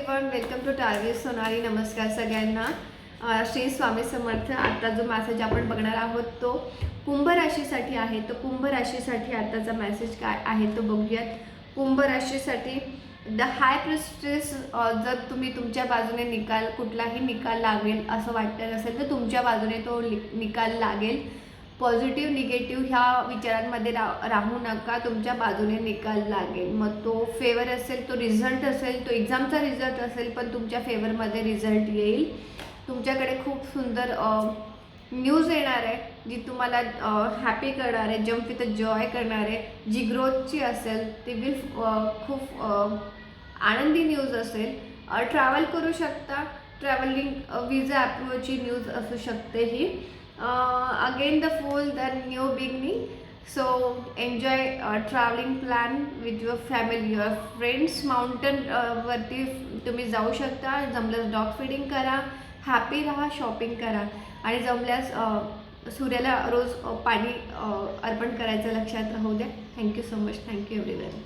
Everyone, welcome to Target Sonali. नमस्कार सगळ्यांना. श्री स्वामी समर्थ. आता जो मेसेज आपण बघणार आहोत तो कुंभ राशीसाठी आहे. तो कुंभ राशीसाठी आताचा मेसेज काय आहे तो बघूयात. कुंभ राशीसाठी द हाय प्रिस्टेस. जर तुम्ही तुमच्या बाजूने कुठलाही निकाल लागेल असं वाटत असेल तर तुमच्या बाजूने तो निकाल लागेल. पॉझिटिव्ह निगेटिव्ह ह्या विचारांमध्ये राहू नका. तुमच्या बाजूने निकाल लागेल. मग तो फेवर असेल, तो रिझल्ट असेल, तो एक्झामचा रिझल्ट असेल, पण तुमच्या फेवरमध्ये रिझल्ट येईल. तुमच्याकडे खूप सुंदर न्यूज येणार आहे जी तुम्हाला हॅपी करणार आहे, जम्प विथ जॉय करणार आहे. जी ग्रोथची असेल ती विल खूप आनंदी न्यूज असेल. ट्रॅव्हल करू शकता. ट्रॅव्हलिंग विजा अप्रूव्हची न्यूज असू शकते ही. Again the Fool, the new beginning. So enjoy traveling plan with your family, your friends. Mountain वरती तुम्ही जाऊ शकता. जमल्यास डॉग फीडिंग करा, हॅपी राहा, शॉपिंग करा आणि जमल्यास सूर्याला रोज पाणी अर्पण करायचं लक्षात राहू द्या. Thank you so much. Thank you everyone.